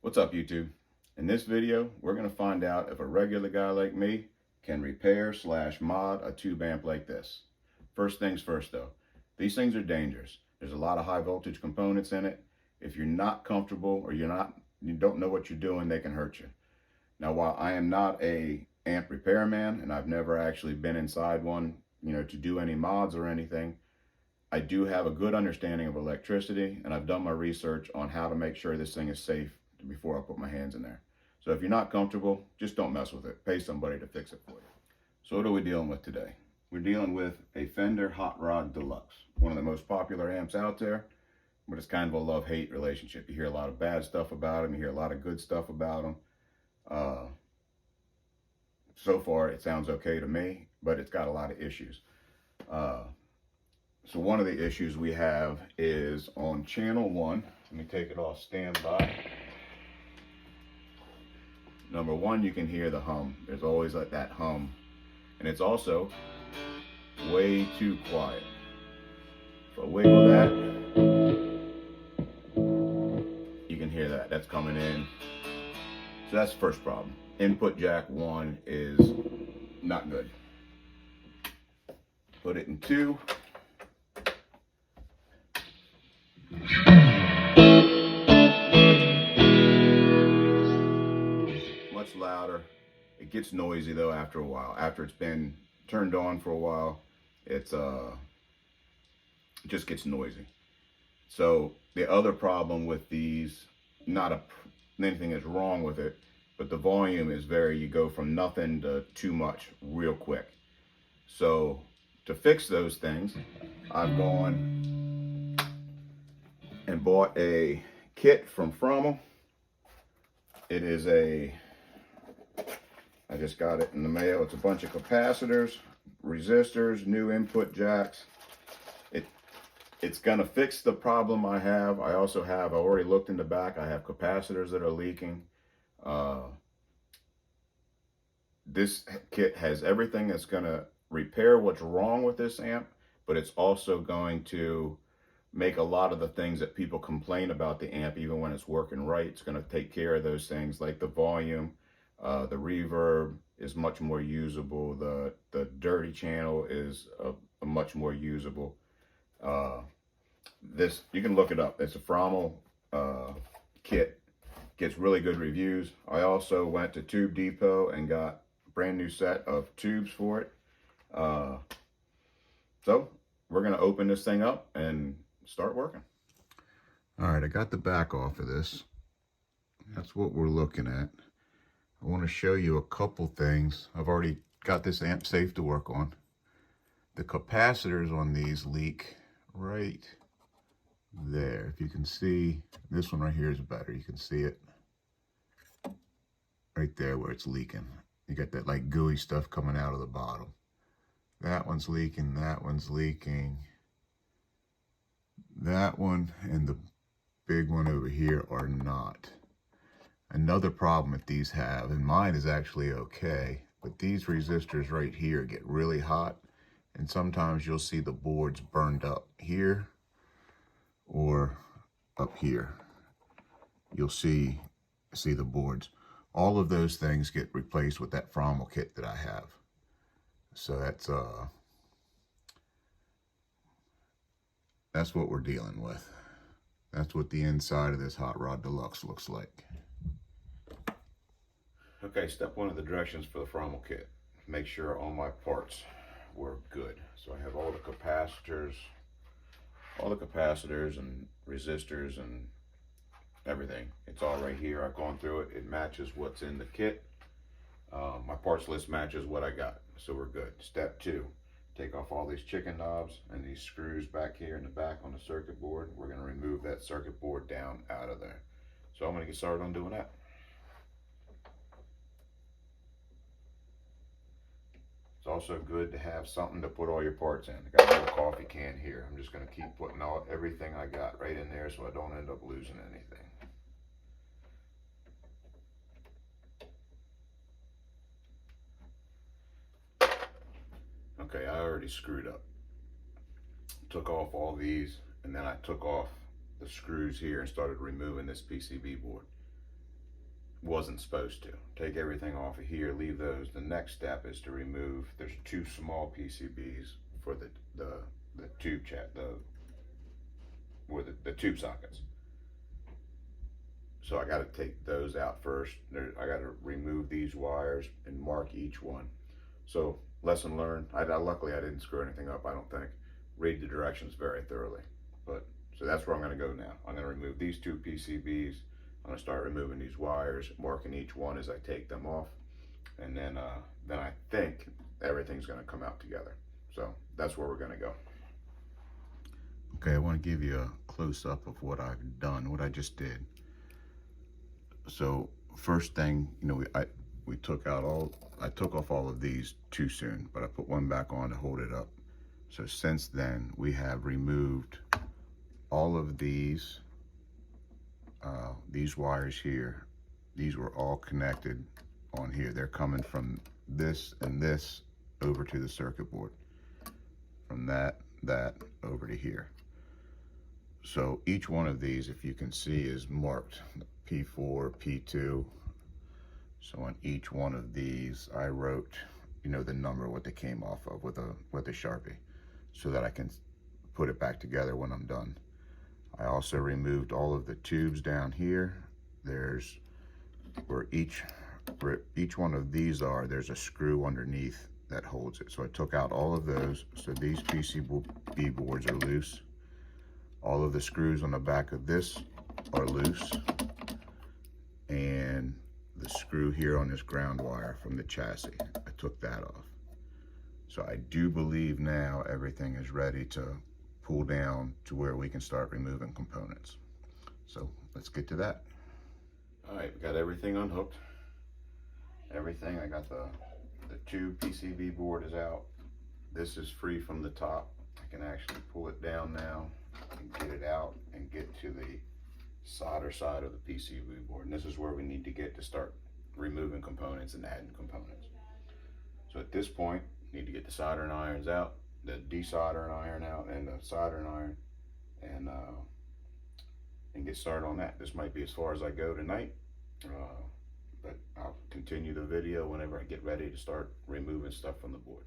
What's up, YouTube? In this video, we're going to find out if a regular guy like me can repair/mod a tube amp like this. First things first though, these things are dangerous. There's a lot of high voltage components in it. If you're not comfortable or you don't know what you're doing, they can hurt you. Now, while I am not a amp repairman and I've never actually been inside one, to do any mods or anything, I do have a good understanding of electricity, and I've done my research on how to make sure this thing is safe before I put my hands in there. So if you're not comfortable, just don't mess with it. Pay somebody to fix it for you. So what are we dealing with today? We're dealing with a Fender Hot Rod Deluxe, one of the most popular amps out there, but it's kind of a love-hate relationship. You hear a lot of bad stuff about them, you hear a lot of good stuff about them. So far, it sounds okay to me, but it's got a lot of issues. So one of the issues we have is on channel 1. Let me take it off standby. Number 1, you can hear the hum. There's always like that hum. And it's also way too quiet. If I wiggle that, you can hear that. That's coming in. So that's the first problem. Input jack 1 is not good. Put it in 2. Much louder. It gets noisy though after a while. After it's been turned on for a while, it just gets noisy. So the other problem with these, anything is wrong with it, but the volume is you go from nothing to too much real quick. So to fix those things, I've gone and bought a kit from Fromel. It is I just got it in the mail. It's a bunch of capacitors, resistors, new input jacks. It's gonna fix the problem I have. I already looked in the back. I have capacitors that are leaking. This kit has everything that's gonna repair what's wrong with this amp, but it's also going to make a lot of the things that people complain about the amp, even when it's working right. It's going to take care of those things like the volume, the reverb is much more usable. The dirty channel is a much more usable. This, you can look it up. It's a Fromel kit. Gets really good reviews. I also went to Tube Depot and got a brand new set of tubes for it. So we're going to open this thing up and start working. All right, I got the back off of this. That's what we're looking at. I want to show you a couple things. I've already got this amp safe to work on. The capacitors on these leak right there. If you can see, this one right here is better. You can see it right there where it's leaking. You got that like gooey stuff coming out of the bottom. That one's leaking, that one's leaking. That one and the big one over here are not. Another problem that these have, and mine is actually okay, but these resistors right here get really hot, and sometimes you'll see the boards burned up here or up here. You'll see the boards. All of those things get replaced with that Fromel kit that I have. So that's what we're dealing with. That's what the inside of this Hot Rod Deluxe looks like. Okay, step 1 of the directions for the Fromel kit. Make sure all my parts were good. So I have all the capacitors and resistors and everything. It's all right here. I've gone through it. It matches what's in the kit. My parts list matches what I got, so we're good. Step 2. Take off all these chicken knobs and these screws back here in the back on the circuit board. We're going to remove that circuit board down out of there. So I'm going to get started on doing that. It's also good to have something to put all your parts in. I got a little coffee can here. I'm just going to keep putting everything I got right in there so I don't end up losing anything. Okay, I already screwed up. Took off all these, and then I took off the screws here and started removing this PCB board. wasn't supposed to. Take everything off of here, leave those. The next step is to remove, there's 2 small PCBs for the tube the tube sockets. So I got to take those out first. I got to remove these wires and mark each one. So lesson learned. Luckily I didn't screw anything up, I don't think. Read the directions very thoroughly. So that's where I'm going to go now. I'm going to remove these 2 PCBs. I'm going to start removing these wires, marking each one as I take them off, and then I think everything's going to come out together. So that's where we're going to go. Okay, I want to give you a close-up of what I've done, what I just did. So first thing, you know, I took off all of these too soon, but I put one back on to hold it up. So since then, we have removed all of these wires here. These were all connected on here. They're coming from this and this over to the circuit board. From that over to here. So each one of these, if you can see, is marked P4, P2. So on each one of these, I wrote, you know, the number, what they came off of with a Sharpie, so that I can put it back together when I'm done. I also removed all of the tubes down here. There's where each one of these are, there's a screw underneath that holds it. So I took out all of those. So these PCB boards are loose. All of the screws on the back of this are loose. And the screw here on this ground wire from the chassis, I took that off. So I do believe now everything is ready to pull down to where we can start removing components. So let's get to that. All right, we got everything unhooked. Everything, I got the tube PCB board is out. This is free from the top. I can actually pull it down now and get it out and get to the solder side of the PCB board. And this is where we need to get to start removing components and adding components. So at this point, need to get the soldering irons out, the desoldering iron out, and the soldering iron, and get started on that. This might be as far as I go tonight, but I'll continue the video whenever I get ready to start removing stuff from the board.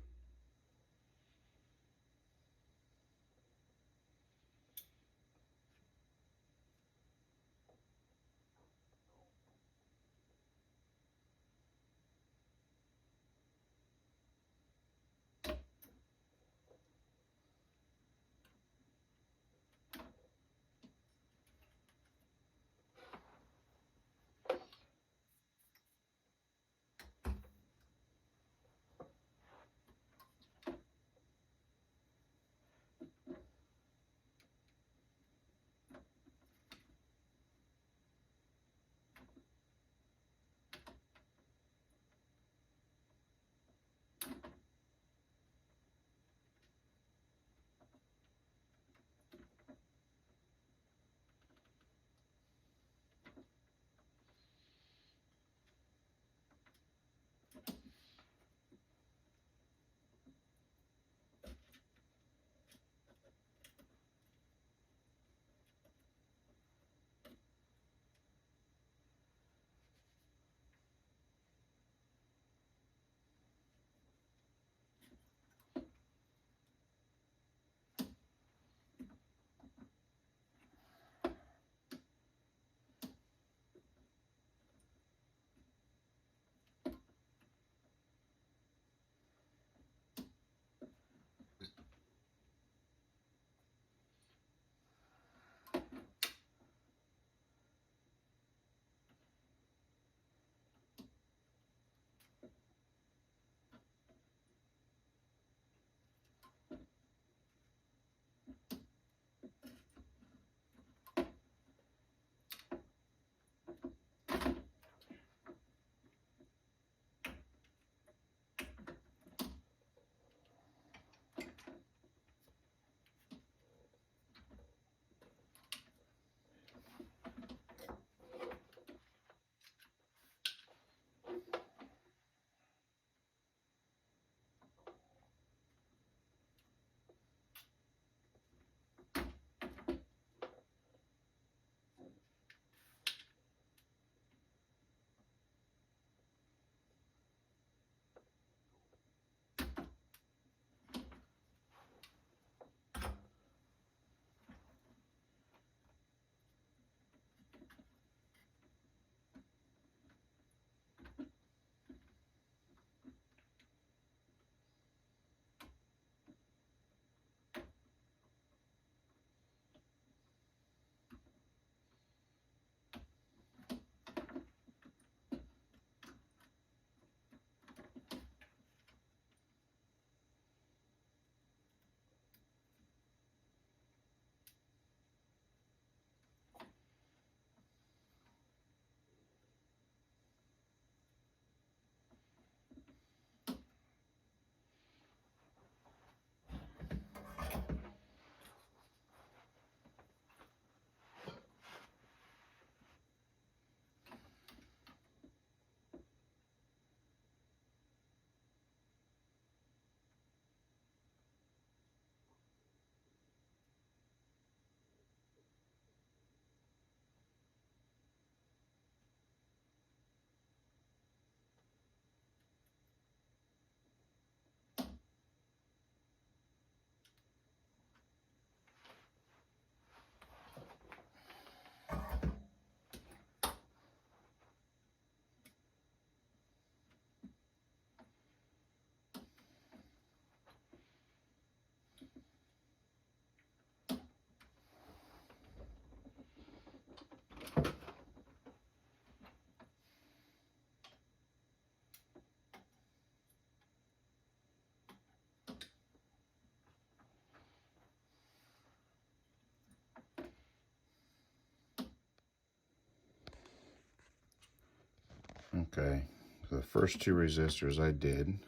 Okay, so the first two resistors I did,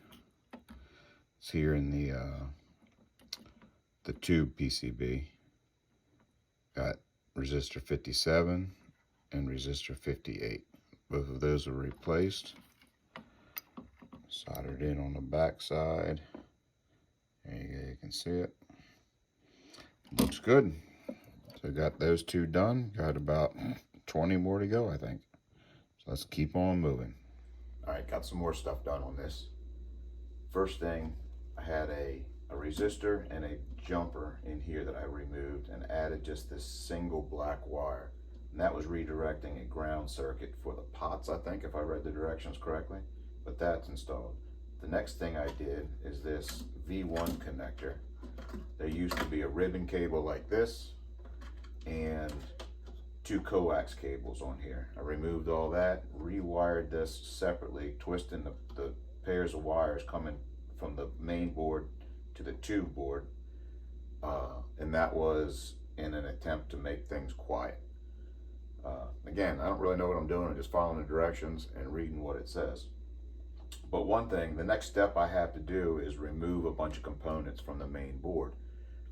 it's here in the tube PCB. Got resistor 57 and resistor 58. Both of those are replaced. Soldered in on the back side. There you go, you can see it. Looks good. So got those two done. Got about 20 more to go, I think. So let's keep on moving. All right, got some more stuff done on this. First thing, I had a resistor and a jumper in here that I removed and added just this single black wire. And that was redirecting a ground circuit for the pots, I think, if I read the directions correctly. But that's installed. The next thing I did is this V1 connector. There used to be a ribbon cable like this and two coax cables on here. I removed all that, rewired this separately, twisting the pairs of wires coming from the main board to the tube board, and that was in an attempt to make things quiet. Again, I don't really know what I'm doing. I'm just following the directions and reading what it says. But one thing, the next step I have to do is remove a bunch of components from the main board.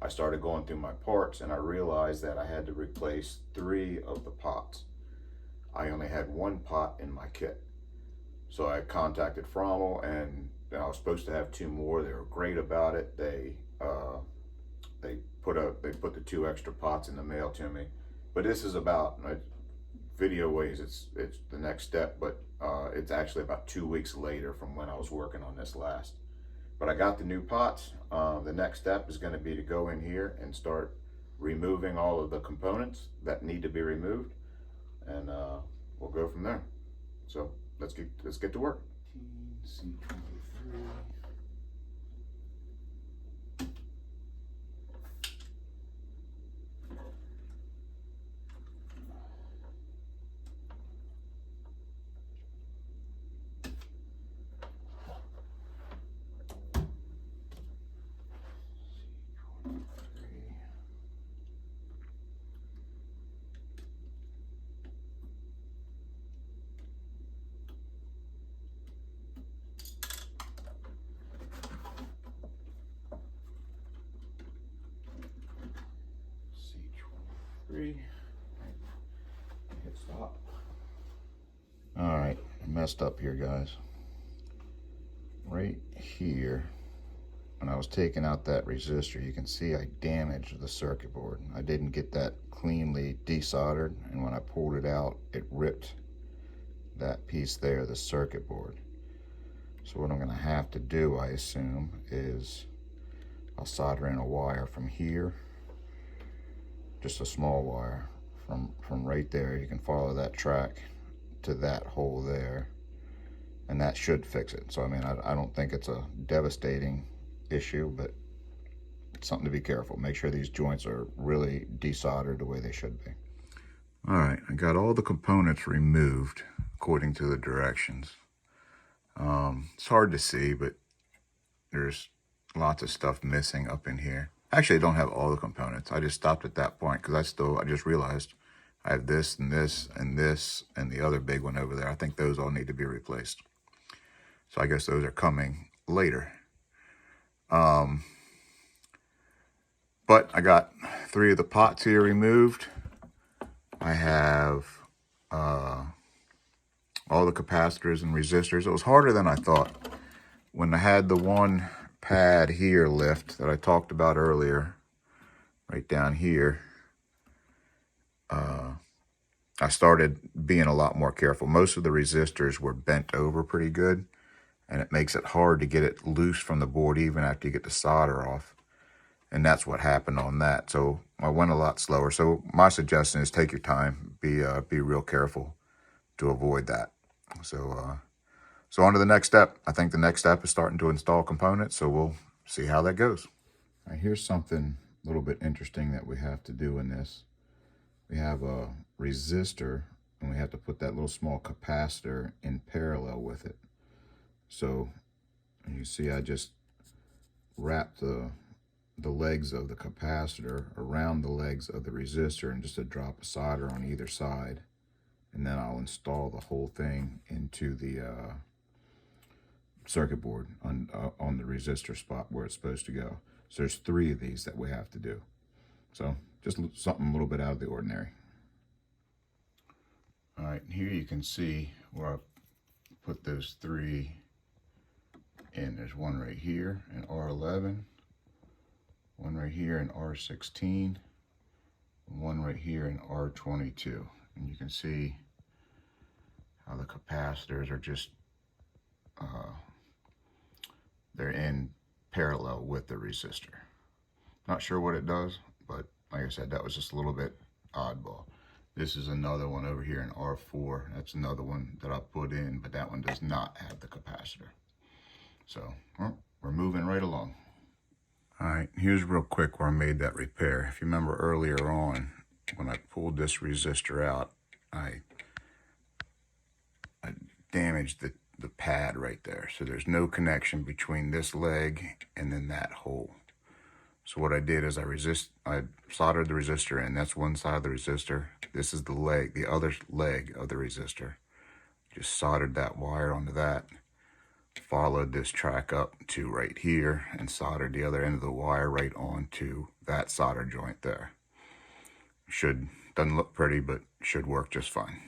I started going through my parts and I realized that I had to replace 3 of the pots. I only had 1 pot in my kit. So I contacted Fromel, and I was supposed to have 2 more. They were great about it. They put the 2 extra pots in the mail to me. But this is about, video ways, it's the next step, but it's actually about 2 weeks later from when I was working on this last. But I got the new pots. The next step is going to be to go in here and start removing all of the components that need to be removed, and we'll go from there. So let's get to work. C23. Hit stop. All right, I messed up here, guys. Right here, when I was taking out that resistor, you can see I damaged the circuit board. I didn't get that cleanly desoldered, and when I pulled it out, it ripped that piece there, the circuit board. So what I'm going to have to do, I assume, is I'll solder in a wire from here, just a small wire from right there. You can follow that track to that hole there, and that should fix it. So I mean, I don't think it's a devastating issue, but it's something to be careful. Make sure these joints are really desoldered the way they should be. All right, I got all the components removed according to the directions. It's hard to see, but there's lots of stuff missing up in here. Actually, I don't have all the components. I just stopped at that point because I just realized I have this and this and this and the other big one over there. I think those all need to be replaced. So I guess those are coming later. But I got 3 of the pots here removed. I have all the capacitors and resistors. It was harder than I thought. When I had the one pad here lift that I talked about earlier, right down here, I started being a lot more careful. Most of the resistors were bent over pretty good, and it makes it hard to get it loose from the board even after you get the solder off. And that's what happened on that. So I went a lot slower. So my suggestion is take your time, be real careful to avoid that. So on to the next step. I think the next step is starting to install components, so we'll see how that goes. All right, here's something a little bit interesting that we have to do in this. We have a resistor, and we have to put that little small capacitor in parallel with it. So you see I just wrapped the legs of the capacitor around the legs of the resistor, and just a drop of solder on either side. and then I'll install the whole thing into the circuit board on the resistor spot where it's supposed to go. So there's 3 of these that we have to do. So just something a little bit out of the ordinary. All right, here you can see where I put those 3 in. There's one right here in R11, one right here in R16, and one right here in R22. And you can see how the capacitors are just they're in parallel with the resistor. Not sure what it does, but like I said, that was just a little bit oddball. This is another one over here in R4. That's another one that I put in, but that one does not have the capacitor. So we're moving right along. All right, here's real quick where I made that repair. If you remember earlier on, when I pulled this resistor out, I damaged the pad right there. So there's no connection between this leg and then that hole. So what I did is I soldered the resistor in. That's one side of the resistor. This is the leg, the other leg of the resistor. Just soldered that wire onto that. Followed this track up to right here and soldered the other end of the wire right onto that solder joint there. Doesn't look pretty, but should work just fine.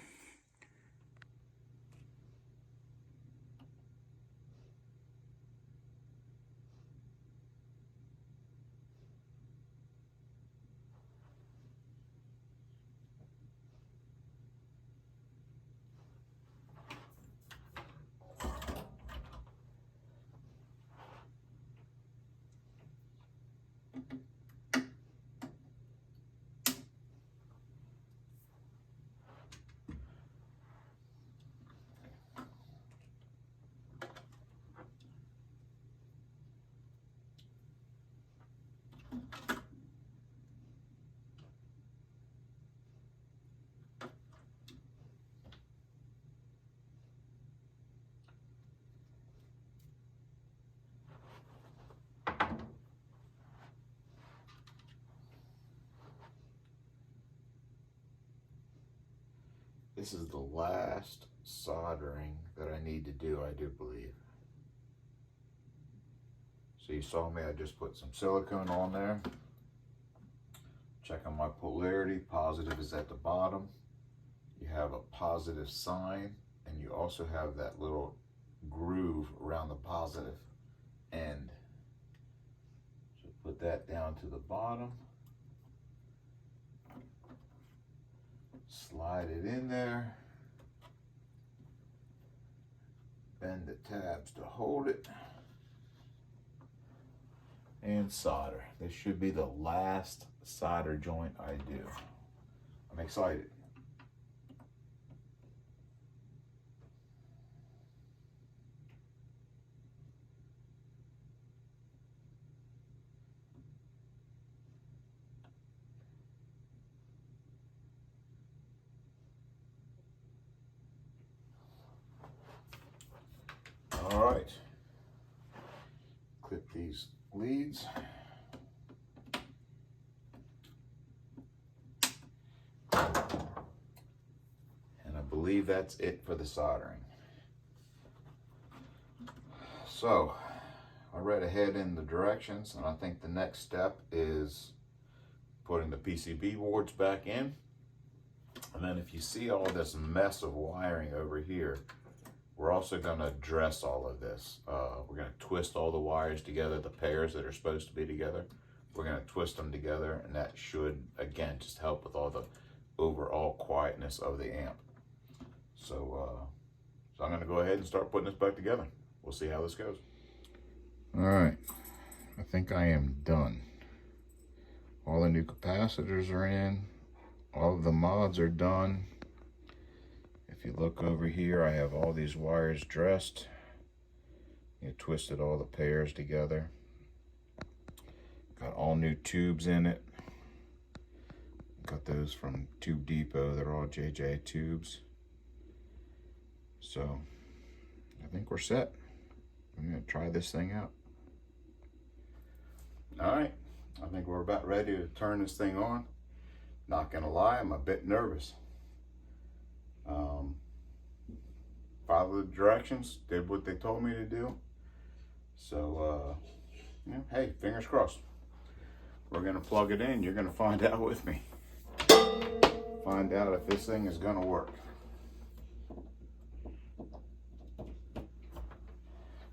This is the last soldering that I need to do, I do believe. So you saw me, I just put some silicone on there. Check on my polarity, positive is at the bottom. You have a positive sign, and you also have that little groove around the positive end. So put that down to the bottom. Slide it in there. Bend the tabs to hold it. And solder. This should be the last solder joint I do. I'm excited. All right, clip these leads. And I believe that's it for the soldering. So I read ahead in the directions, and I think the next step is putting the PCB boards back in. And then if you see all this mess of wiring over here, we're also going to address all of this. We're going to twist all the wires together, the pairs that are supposed to be together. We're going to twist them together, and that should, again, just help with all the overall quietness of the amp. So I'm going to go ahead and start putting this back together. We'll see how this goes. All right, I think I am done. All the new capacitors are in. All of the mods are done. If you look over here, I have all these wires dressed. You twisted all the pairs together. Got all new tubes in it. Got those from Tube Depot. They're all JJ tubes. So I think we're set. I'm gonna try this thing out. All right, I think we're about ready to turn this thing on. Not gonna lie, I'm a bit nervous. Followed the directions, did what they told me to do. So, hey, fingers crossed. We're gonna plug it in. You're gonna find out with me. Find out if this thing is gonna work.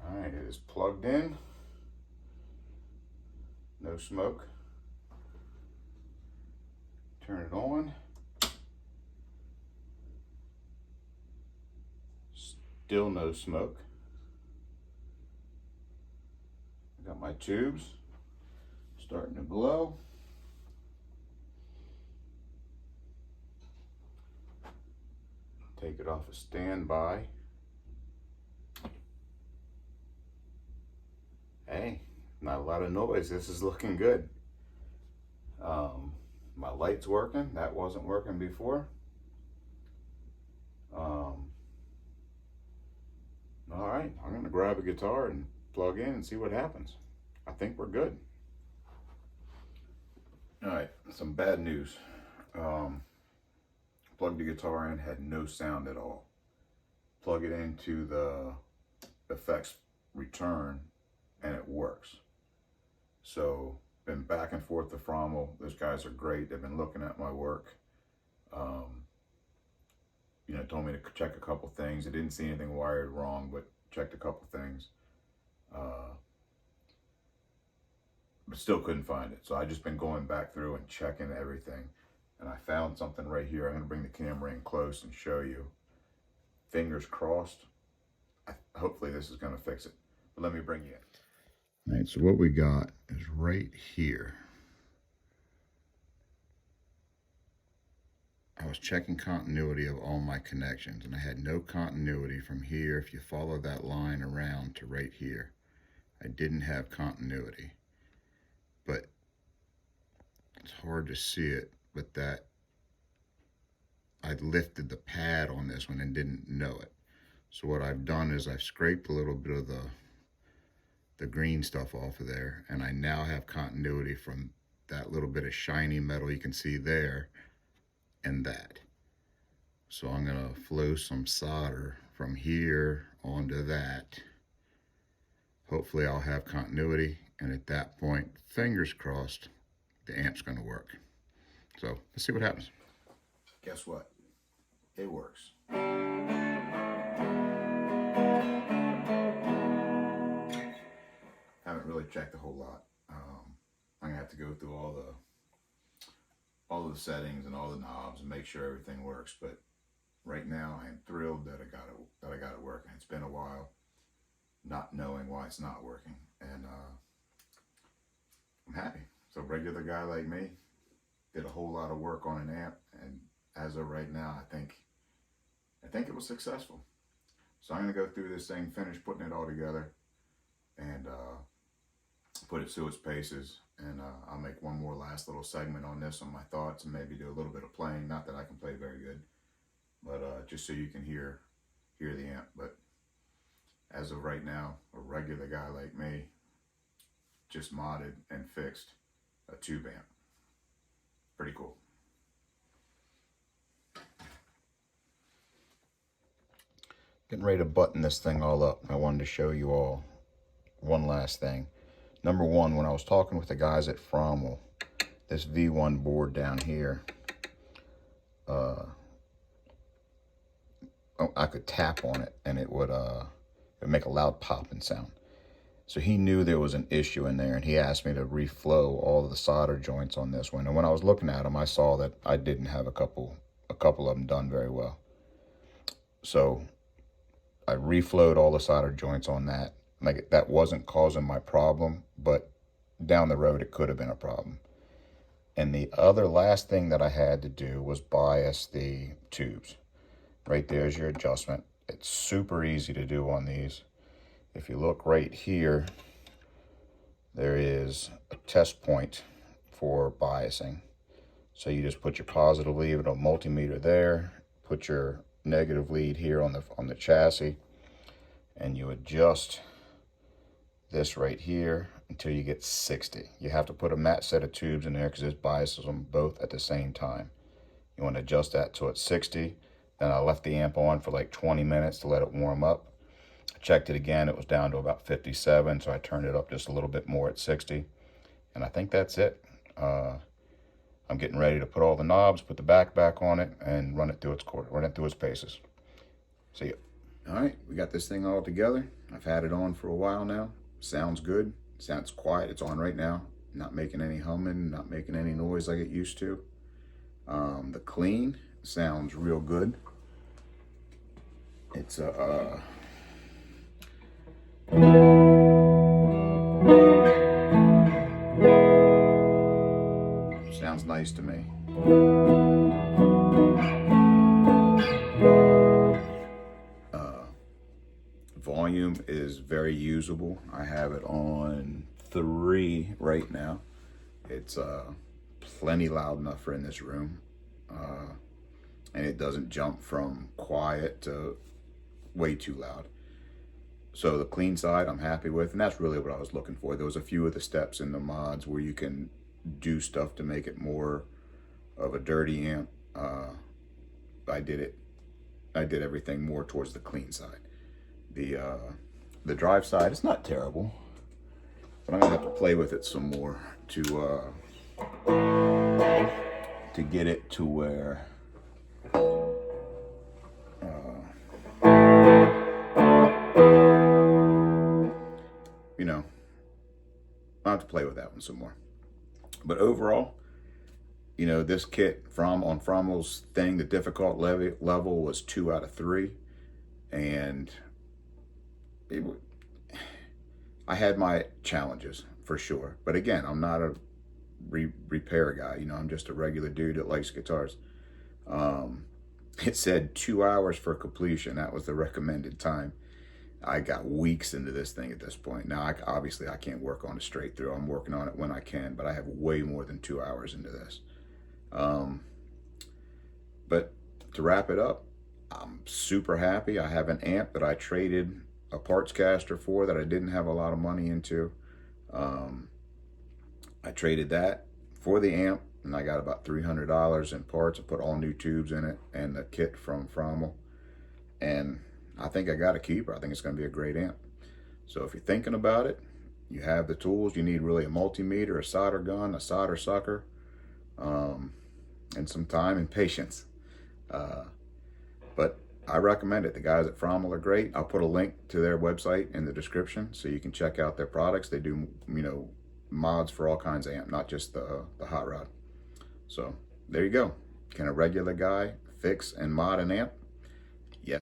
All right, it is plugged in. No smoke. Turn it on. Still no smoke. I got my tubes starting to glow. Take it off of standby. Hey, not a lot of noise. This is looking good. My light's working. That wasn't working before. All right, I'm gonna grab a guitar and plug in and see what happens. I think we're good. All right, some bad news. Plugged the guitar in, had no sound at all. Plug it into the effects return and it works. So been back and forth to Fromel. Those guys are great. They've been looking at my work. Told me to check a couple things. I didn't see anything wired wrong, but checked a couple things. But still couldn't find it. So I just been going back through and checking everything. And I found something right here. I'm gonna bring the camera in close and show you. Fingers crossed. Hopefully this is gonna fix it. But let me bring you in. All right, so what we got is right here. I was checking continuity of all my connections, and I had no continuity from here. If you follow that line around to right here, I didn't have continuity. But it's hard to see it, but that I lifted the pad on this one and didn't know it. So what I've done is I've scraped a little bit of the green stuff off of there, and I now have continuity from that little bit of shiny metal you can see there and that. So I'm gonna flow some solder from here onto that. Hopefully I'll have continuity, and at that point, fingers crossed, the amp's gonna work. So let's see what happens. Guess what? It works. Haven't really checked a whole lot. I'm gonna have to go through all the settings and all the knobs and make sure everything works. But right now, I am thrilled that I got it working. It's been a while not knowing why it's not working, and I'm happy. So regular guy like me did a whole lot of work on an amp, and as of right now, I think it was successful. So I'm gonna go through this thing, finish putting it all together, and put it through its paces, and I'll make one more last little segment on this, on my thoughts, and maybe do a little bit of playing. Not that I can play very good, but just so you can hear the amp. But as of right now, a regular guy like me just modded and fixed a tube amp. Pretty cool. Getting ready to button this thing all up. I wanted to show you all one last thing. Number one, when I was talking with the guys at Fromel, this V1 board down here, I could tap on it and it would make a loud popping sound. So he knew there was an issue in there, and he asked me to reflow all of the solder joints on this one. And when I was looking at them, I saw that I didn't have a couple of them done very well. So I reflowed all the solder joints on that. Like, that wasn't causing my problem, but down the road it could have been a problem. And the other last thing that I had to do was bias the tubes. Right there's your adjustment. It's super easy to do on these. If you look right here, there is a test point for biasing. So you just put your positive lead on a multimeter there, put your negative lead here on the chassis, and you adjust this right here until you get 60. You have to put a matte set of tubes in there because this biases them both at the same time. You want to adjust that to it's 60, Then I left the amp on for like 20 minutes to let it warm up. I checked it again, it was down to about 57, so I turned it up just a little bit more at 60. And I think that's it. I'm getting ready to put all the knobs, put the back on it, and run it through its paces. See ya. All right, we got this thing all together. I've had it on for a while now. Sounds good. Sounds quiet. It's on right now. Not making any humming, not making any noise like it used to. The clean sounds real good. It's sounds nice to me. Volume is very usable. I have it on 3 right now. It's plenty loud enough for in this room. And it doesn't jump from quiet to way too loud. So the clean side I'm happy with, and that's really what I was looking for. There was a few of the steps in the mods where you can do stuff to make it more of a dirty amp. I did everything more towards the clean side. The drive side, it's not terrible, but I'm gonna have to play with it some more to get it to where you know, I'll have to play with that one some more. But overall, you know, this kit on Fromel's thing, the difficult level was 2 out of 3, and I had my challenges for sure. But again, I'm not a repair guy. You know, I'm just a regular dude that likes guitars. It said 2 hours for completion. That was the recommended time. I got weeks into this thing at this point. Now, obviously, I can't work on it straight through. I'm working on it when I can, but I have way more than 2 hours into this. But to wrap it up, I'm super happy. I have an amp that I traded a parts caster for that I didn't have a lot of money into. I traded that for the amp, and I got about $300 in parts. I put all new tubes in it and the kit from Fromel, and I think I got a keeper. I think it's going to be a great amp. So if you're thinking about it, you have the tools. You need really a multimeter, a solder gun, a solder sucker, and some time and patience. But I recommend it. The guys at Fromel are great. I'll put a link to their website in the description so you can check out their products. They do, you know, mods for all kinds of amp, not just the hot rod. So there you go. Can a regular guy fix and mod an amp?